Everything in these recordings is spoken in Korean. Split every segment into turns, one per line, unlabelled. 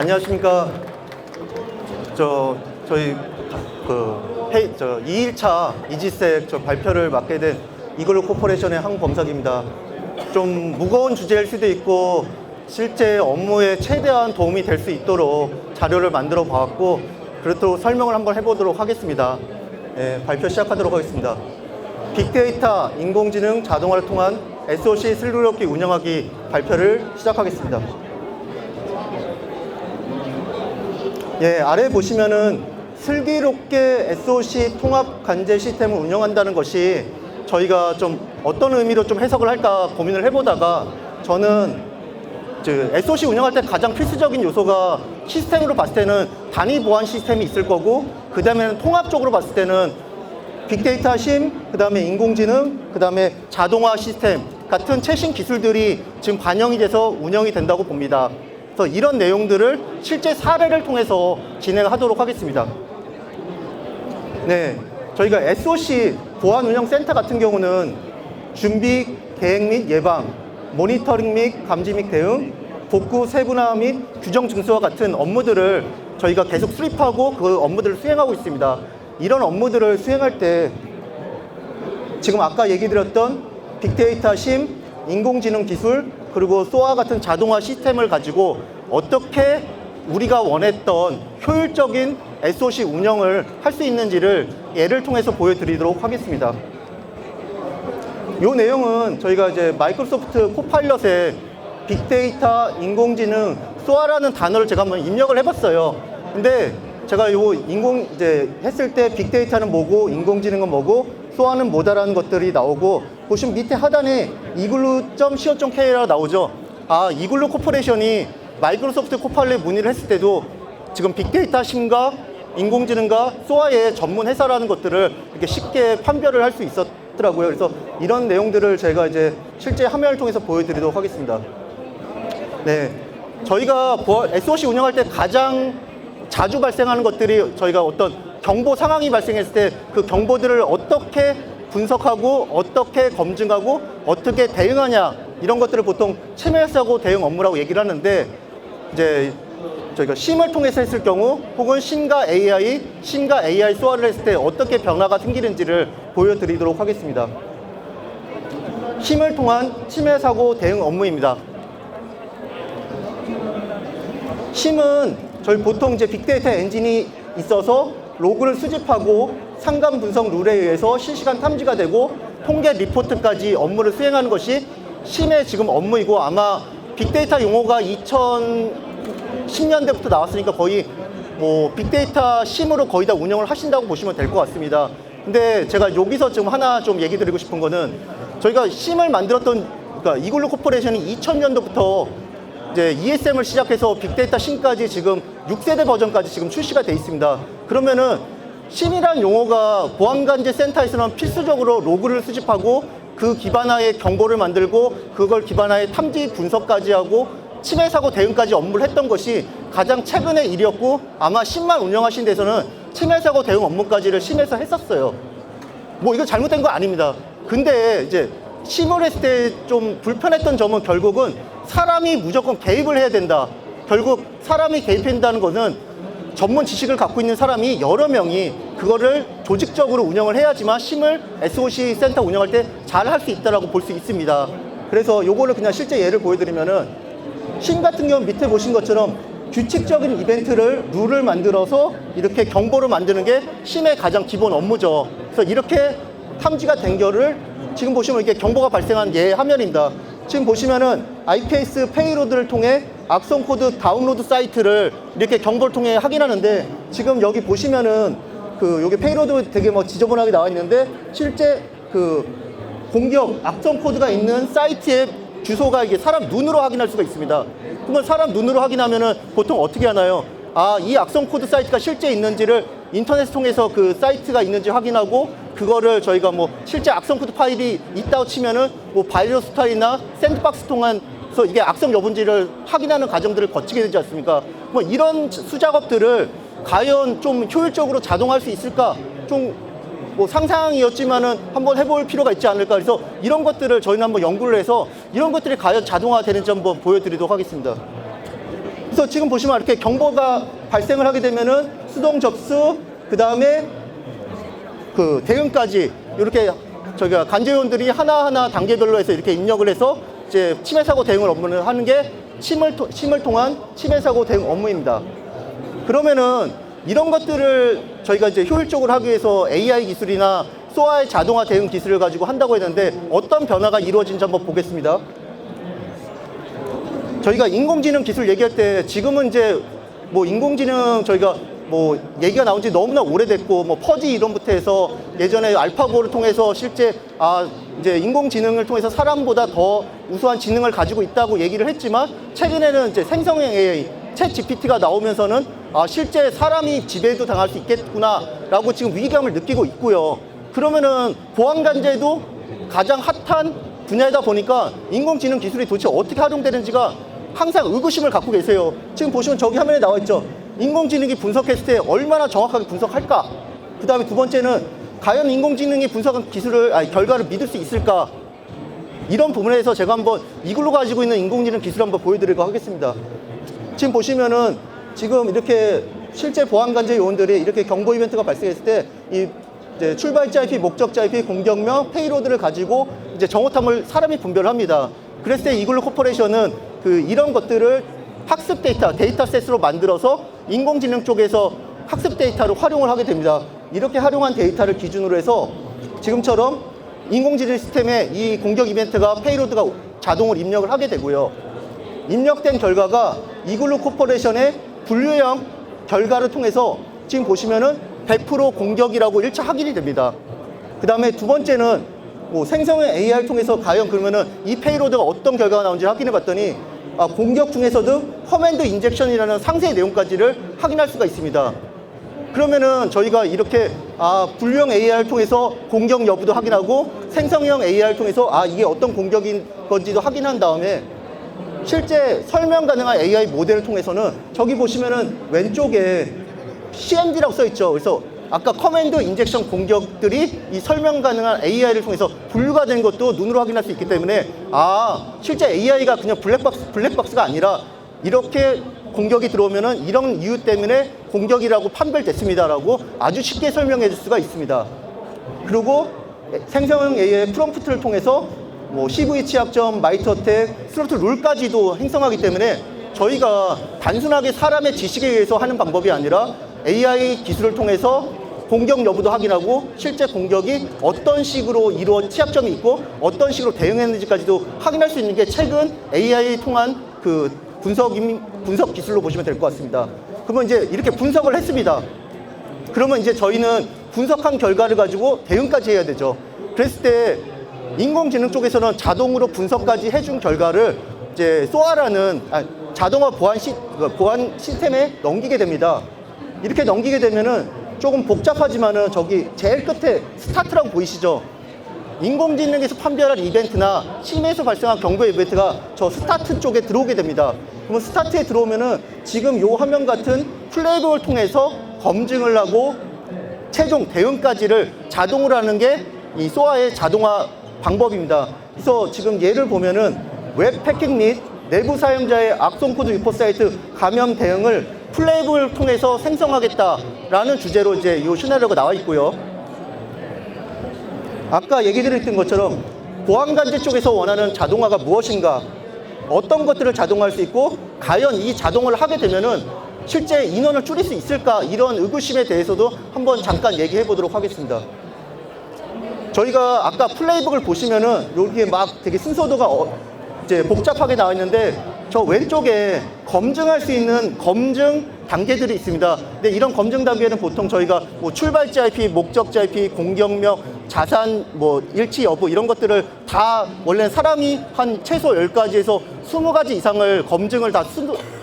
안녕하십니까. 저희 2일차 이지색 발표를 맡게 된 이글루 코퍼레이션의 항범석입니다. 좀 무거운 주제일 수도 있고 실제 업무에 최대한 도움이 될 수 있도록 자료를 만들어 보았고, 그렇도록 설명을 한번 해보도록 하겠습니다. 발표 시작하도록 하겠습니다. 빅데이터, 인공지능, 자동화를 통한 SOC 슬기롭게 운영하기 발표를 시작하겠습니다. 아래 보시면은 슬기롭게 SOC 통합 관제 시스템을 운영한다는 것이 저희가 좀 어떤 의미로 좀 해석을 할까 고민을 해보다가, 저는 SOC 운영할 때 가장 필수적인 요소가 시스템으로 봤을 때는 단위 보안 시스템이 있을 거고, 그 다음에는 통합적으로 봤을 때는 빅데이터 심, 그 다음에 인공지능, 그 다음에 자동화 시스템 같은 최신 기술들이 지금 반영이 돼서 운영이 된다고 봅니다. 그래서 이런 내용들을 실제 사례를 통해서 진행하도록 하겠습니다. 저희가 SOC 보안운영센터 같은 경우는 준비, 계획 및 예방, 모니터링 및 감지 및 대응, 복구 세분화 및 규정 증수와 같은 업무들을 저희가 계속 수립하고 그 업무들을 수행하고 있습니다. 이런 업무들을 수행할 때 지금 아까 얘기 드렸던 빅데이터 심, 인공지능 기술, 그리고 SOA 같은 자동화 시스템을 가지고 어떻게 우리가 원했던 효율적인 SOC 운영을 할 수 있는지를 예를 통해서 보여드리도록 하겠습니다. 이 내용은 저희가 이제 마이크로소프트 코파일럿에 빅데이터, 인공지능, SOA라는 단어를 제가 한번 입력을 해봤어요. 근데 제가 했을 때 빅데이터는 뭐고, 인공지능은 뭐고, SOA는 뭐다라는 것들이 나오고, 보시면 밑에 하단에 이글루.co.kr라고 나오죠. 이글루 코퍼레이션이 마이크로소프트 코파일럿 문의를 했을 때도 지금 빅데이터 심과 인공지능과 SOA의 전문 회사라는 것들을 이렇게 쉽게 판별을 할 수 있었더라고요. 그래서 이런 내용들을 제가 이제 실제 화면을 통해서 보여드리도록 하겠습니다. 저희가 SOC 운영할 때 가장 자주 발생하는 것들이, 저희가 어떤 경보 상황이 발생했을 때 그 경보들을 어떻게 분석하고 어떻게 검증하고 어떻게 대응하냐, 이런 것들을 보통 침해사고 대응 업무라고 얘기를 하는데, 이제 저희가 심을 통해서 했을 경우, 혹은 심과 AI SOA를 했을 때 어떻게 변화가 생기는지를 보여드리도록 하겠습니다. 심을 통한 침해사고 대응 업무입니다. 심은 저희 보통 이제 빅데이터 엔진이 있어서 로그를 수집하고 상관 분석 룰에 의해서 실시간 탐지가 되고 통계 리포트까지 업무를 수행하는 것이 심의 지금 업무이고, 아마 빅데이터 용어가 2010년대부터 나왔으니까 거의 빅데이터 심으로 거의 다 운영을 하신다고 보시면 될 것 같습니다. 근데 제가 여기서 지금 하나 좀 얘기 드리고 싶은 거는, 저희가 심을 만들었던, 그러니까 이글루 코퍼레이션이 2000년도부터 이제 ESM을 시작해서 빅데이터 심까지 지금 6세대 버전까지 지금 출시가 돼 있습니다. 그러면은 심이라는 용어가 보안관제 센터에서는 필수적으로 로그를 수집하고 그 기반하에 경보를 만들고 그걸 기반하에 탐지 분석까지 하고 침해 사고 대응까지 업무를 했던 것이 가장 최근의 일이었고, 아마 심만 운영하신 데서는 침해 사고 대응 업무까지를 심에서 했었어요. 이거 잘못된 거 아닙니다. 근데 이제 심을 했을 때 좀 불편했던 점은 결국은 사람이 무조건 개입을 해야 된다. 결국 사람이 개입한다는 것은 전문 지식을 갖고 있는 사람이 여러 명이 그거를 조직적으로 운영을 해야지만 심을 SOC 센터 운영할 때 잘 할 수 있다라고 볼 수 있습니다. 그래서 요거를 그냥 실제 예를 보여드리면은, 심 같은 경우 밑에 보신 것처럼 규칙적인 이벤트를 룰을 만들어서 이렇게 경보를 만드는 게 심의 가장 기본 업무죠. 그래서 이렇게 탐지가 된 결을 지금 보시면 이게 경보가 발생한 예 화면입니다. 지금 보시면은 IPS 페이로드를 통해 악성 코드 다운로드 사이트를 이렇게 경보를 통해 확인하는데, 지금 여기 보시면은 여기 페이로드 되게 지저분하게 나와 있는데, 실제 공격 악성 코드가 있는 사이트의 주소가 이게 사람 눈으로 확인할 수가 있습니다. 그러면 사람 눈으로 확인하면은 보통 어떻게 하나요? 이 악성 코드 사이트가 실제 있는지를 인터넷을 통해서 그 사이트가 있는지 확인하고, 그거를 저희가 실제 악성 코드 파일이 있다고 치면은 바이러스 타이나 샌드박스 통해서 이게 악성 여부인지를 확인하는 과정들을 거치게 되지 않습니까? 이런 수작업들을 과연 좀 효율적으로 자동화할 수 있을까? 좀 상상이었지만은 한번 해볼 필요가 있지 않을까. 그래서 이런 것들을 저희는 한번 연구를 해서 이런 것들이 과연 자동화되는지 한번 보여드리도록 하겠습니다. 그래서 지금 보시면 이렇게 경보가 발생을 하게 되면은 수동 접수, 그 다음에 그 대응까지 이렇게 저희가 간제요원들이 하나하나 단계별로 해서 이렇게 입력을 해서 이제 침해 사고 대응을 업무를 하는 게 심을 통한 침해 사고 대응 업무입니다. 그러면은 이런 것들을 저희가 이제 효율적으로 하기 위해서 AI 기술이나 소아의 자동화 대응 기술을 가지고 한다고 했는데 어떤 변화가 이루어진지 한번 보겠습니다. 저희가 인공지능 기술 얘기할 때 지금은 이제 뭐 인공지능 저희가 뭐 얘기가 나온 지 너무나 오래됐고 뭐 퍼지 이론부터 해서 예전에 알파고를 통해서 실제 이제 인공지능을 통해서 사람보다 더 우수한 지능을 가지고 있다고 얘기를 했지만 최근에는 이제 생성형 AI 챗 GPT가 나오면서는 실제 사람이 지배도 당할 수 있겠구나라고 지금 위기감을 느끼고 있고요. 그러면은 보안관제도 가장 핫한 분야이다 보니까 인공지능 기술이 도대체 어떻게 활용되는지가 항상 의구심을 갖고 계세요. 지금 보시면 저기 화면에 나와 있죠. 인공지능이 분석했을 때 얼마나 정확하게 분석할까? 그 다음에 두 번째는 과연 인공지능이 분석한 결과를 믿을 수 있을까? 이런 부분에서 제가 한번 이걸로 가지고 있는 인공지능 기술 한번 보여드리도록 하겠습니다. 지금 보시면은 지금 이렇게 실제 보안관제 요원들이 이렇게 경보 이벤트가 발생했을 때 이제 출발자 IP, 목적자 IP, 공격명, 페이로드를 가지고 이제 정오탐을 사람이 분별을 합니다. 그랬을 때 이글루 코퍼레이션은 이런 것들을 학습 데이터셋으로 만들어서 인공지능 쪽에서 학습 데이터를 활용을 하게 됩니다. 이렇게 활용한 데이터를 기준으로 해서 지금처럼 인공지능 시스템에 이 공격 이벤트가 페이로드가 자동으로 입력을 하게 되고요. 입력된 결과가 이글루 코퍼레이션의 분류형 결과를 통해서 지금 보시면은 100% 공격이라고 1차 확인이 됩니다. 그 다음에 두 번째는 뭐 생성형 AI를 통해서 과연 그러면은 이 페이로드가 어떤 결과가 나오는지 확인해 봤더니 공격 중에서도 커맨드 인젝션이라는 상세 내용까지를 확인할 수가 있습니다. 그러면은 저희가 이렇게 분류형 AI를 통해서 공격 여부도 확인하고 생성형 AI를 통해서 이게 어떤 공격인 건지도 확인한 다음에 실제 설명 가능한 AI 모델을 통해서는 저기 보시면은 왼쪽에 CMD라고 써 있죠. 그래서 아까 커맨드 인젝션 공격들이 이 설명 가능한 AI를 통해서 분류가 된 것도 눈으로 확인할 수 있기 때문에 실제 AI가 그냥 블랙박스가 아니라 이렇게 공격이 들어오면은 이런 이유 때문에 공격이라고 판별됐습니다라고 아주 쉽게 설명해 줄 수가 있습니다. 그리고 생성형 AI의 프롬프트를 통해서 뭐 CV 취약점, 마이터 어택, 스로트 룰까지도 행성하기 때문에 저희가 단순하게 사람의 지식에 의해서 하는 방법이 아니라 AI 기술을 통해서 공격 여부도 확인하고 실제 공격이 어떤 식으로 취약점이 있고 어떤 식으로 대응했는지까지도 확인할 수 있는 게 최근 AI 통한 분석 기술로 보시면 될 것 같습니다. 그러면 이제 이렇게 분석을 했습니다. 그러면 이제 저희는 분석한 결과를 가지고 대응까지 해야 되죠. 그랬을 때 인공지능 쪽에서는 자동으로 분석까지 해준 결과를 이제 소아라는 자동화 보안 시스템에 넘기게 됩니다. 이렇게 넘기게 되면은 조금 복잡하지만은 저기 제일 끝에 스타트라고 보이시죠? 인공지능에서 판별할 이벤트나 심해에서 발생한 경보 이벤트가 저 스타트 쪽에 들어오게 됩니다. 그러면 스타트에 들어오면은 지금 요 화면 같은 플레이북을 통해서 검증을 하고 최종 대응까지를 자동으로 하는 게 이 소아의 자동화 방법입니다. 그래서 지금 예를 보면은 웹 해킹 및 내부 사용자의 악성 코드 유포 사이트 감염 대응을 플레이북을 통해서 생성하겠다라는 주제로 이제 이 시나리오가 나와 있고요. 아까 얘기 드렸던 것처럼 보안관제 쪽에서 원하는 자동화가 무엇인가, 어떤 것들을 자동화할 수 있고 과연 이 자동화를 하게 되면은 실제 인원을 줄일 수 있을까, 이런 의구심에 대해서도 한번 잠깐 얘기해 보도록 하겠습니다. 저희가 아까 플레이북을 보시면은 여기에 막 되게 순서도가 이제 복잡하게 나와 있는데 저 왼쪽에 검증할 수 있는 검증 단계들이 있습니다. 근데 이런 검증 단계는 보통 저희가 뭐 출발자 IP, 목적자 IP, 공격명, 자산, 뭐 일치 여부 이런 것들을 다 원래는 사람이 한 최소 10가지에서 20가지 이상을 검증을 다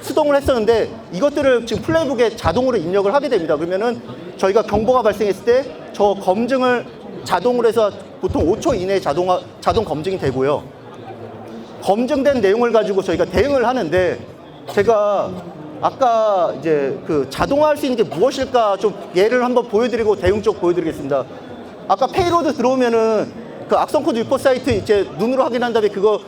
수동을 했었는데 이것들을 지금 플레이북에 자동으로 입력을 하게 됩니다. 그러면은 저희가 경보가 발생했을 때 저 검증을 자동으로 해서 보통 5초 이내에 자동 검증이 되고요. 검증된 내용을 가지고 저희가 대응을 하는데 제가 아까 이제 자동화할 수 있는 게 무엇일까 좀 예를 한번 보여드리고 대응 쪽 보여드리겠습니다. 아까 페이로드 들어오면은 악성 코드 유포 사이트 이제 눈으로 확인한 다음에 그거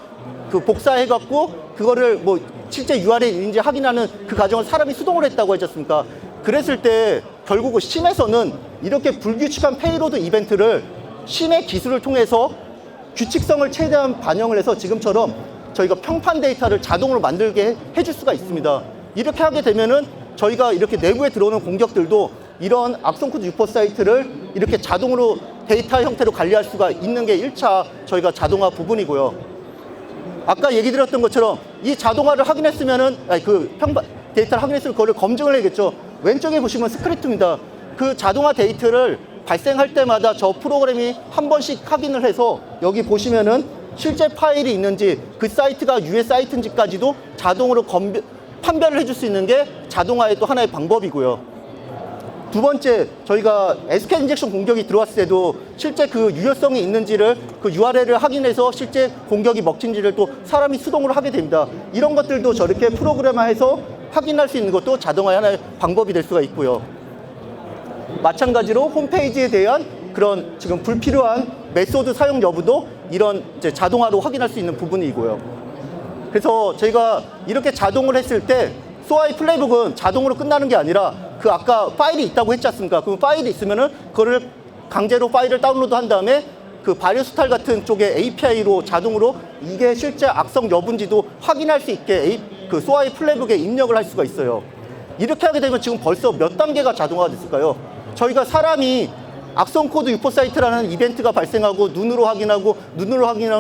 그 복사해갖고 그거를 뭐 실제 URL인지 확인하는 그 과정을 사람이 수동으로 했다고 하지 않습니까? 그랬을 때 결국 심에서는 이렇게 불규칙한 페이로드 이벤트를 심의 기술을 통해서 규칙성을 최대한 반영을 해서 지금처럼 저희가 평판 데이터를 자동으로 만들게 해줄 수가 있습니다. 이렇게 하게 되면은 저희가 이렇게 내부에 들어오는 공격들도 이런 악성코드 유포 사이트를 이렇게 자동으로 데이터 형태로 관리할 수가 있는 게 1차 저희가 자동화 부분이고요. 아까 얘기 드렸던 것처럼 이 자동화를 확인했으면은, 그 평판 데이터를 확인했으면 그거를 검증을 해야겠죠. 왼쪽에 보시면 스크립트입니다. 그 자동화 데이터를 발생할 때마다 저 프로그램이 한 번씩 확인을 해서 여기 보시면은 실제 파일이 있는지 그 사이트가 유해 사이트인지까지도 자동으로 판별을 해줄 수 있는 게 자동화의 또 하나의 방법이고요. 두 번째, 저희가 SQL 인젝션 공격이 들어왔을 때도 실제 그 유효성이 있는지를 그 URL을 확인해서 실제 공격이 먹힌지를 또 사람이 수동으로 하게 됩니다. 이런 것들도 저렇게 프로그램화해서 확인할 수 있는 것도 자동화의 하나의 방법이 될 수가 있고요. 마찬가지로 홈페이지에 대한 그런 지금 불필요한 메소드 사용 여부도 이런 이제 자동화로 확인할 수 있는 부분이고요. 그래서 저희가 이렇게 자동을 했을 때 SOA의 플레이북은 자동으로 끝나는 게 아니라 그 아까 파일이 있다고 했지 않습니까? 그 파일이 있으면은 그거를 강제로 파일을 다운로드 한 다음에 그 바리오스탈 같은 쪽에 API로 자동으로 이게 실제 악성 여부인지도 확인할 수 있게 그 SOA의 플레이북에 입력을 할 수가 있어요. 이렇게 하게 되면 지금 벌써 몇 단계가 자동화가 됐을까요? 저희가 사람이 악성 코드 유포 사이트라는 이벤트가 발생하고 눈으로 확인하는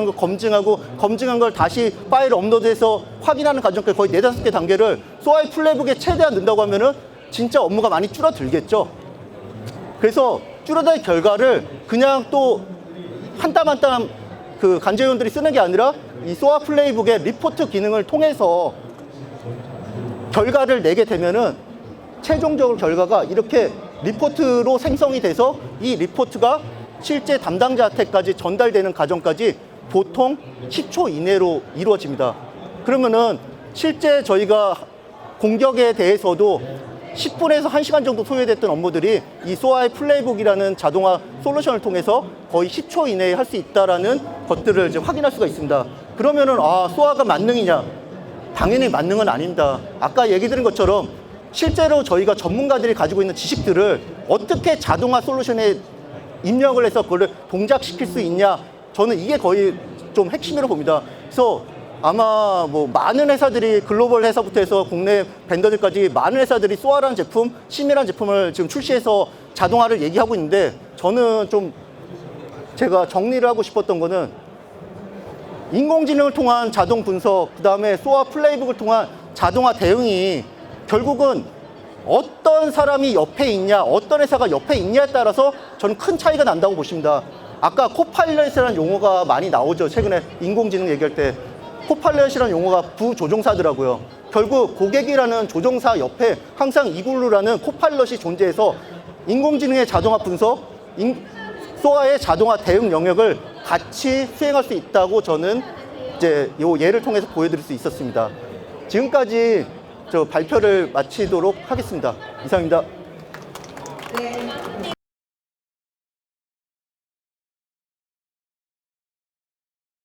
거 검증하고 검증한 걸 다시 파일 업로드해서 확인하는 과정까지 거의 4-5개 단계를 SOA의 플레이북에 최대한 넣는다고 하면은 진짜 업무가 많이 줄어들겠죠. 그래서 줄어든 결과를 그냥 또 한 땀 한 땀 그 간제위원들이 쓰는 게 아니라 이 SOA 플레이북의 리포트 기능을 통해서 결과를 내게 되면은 최종적으로 결과가 이렇게 리포트로 생성이 돼서 이 리포트가 실제 담당자한테까지 전달되는 과정까지 보통 10초 이내로 이루어집니다. 그러면은 실제 저희가 공격에 대해서도 10분에서 1시간 정도 소요됐던 업무들이 이 SOA의 플레이북이라는 자동화 솔루션을 통해서 거의 10초 이내에 할 수 있다라는 것들을 이제 확인할 수가 있습니다. 그러면은 SOA가 만능이냐? 당연히 만능은 아닙니다. 아까 얘기 드린 것처럼 실제로 저희가 전문가들이 가지고 있는 지식들을 어떻게 자동화 솔루션에 입력을 해서 그걸 동작시킬 수 있냐, 저는 이게 거의 좀 핵심이라고 봅니다. 그래서 아마 뭐 많은 회사들이 글로벌 회사부터 해서 국내 벤더들까지 많은 회사들이 SOA라는 제품, 심이라는 제품을 지금 출시해서 자동화를 얘기하고 있는데, 저는 좀 제가 정리를 하고 싶었던 거는 인공지능을 통한 자동 분석, 그 다음에 SOA 플레이북을 통한 자동화 대응이 결국은 어떤 사람이 옆에 있냐, 어떤 회사가 옆에 있냐에 따라서 저는 큰 차이가 난다고 보십니다. 아까 코파일럿이라는 용어가 많이 나오죠. 최근에 인공지능 얘기할 때. 코파일럿이라는 용어가 부조종사더라고요. 결국 고객이라는 조종사 옆에 항상 이글루라는 코파일럿이 존재해서 인공지능의 자동화 분석, SOA의 자동화 대응 영역을 같이 수행할 수 있다고 저는 이제 요 예를 통해서 보여드릴 수 있었습니다. 지금까지 저 발표를 마치도록 하겠습니다. 이상입니다.
네.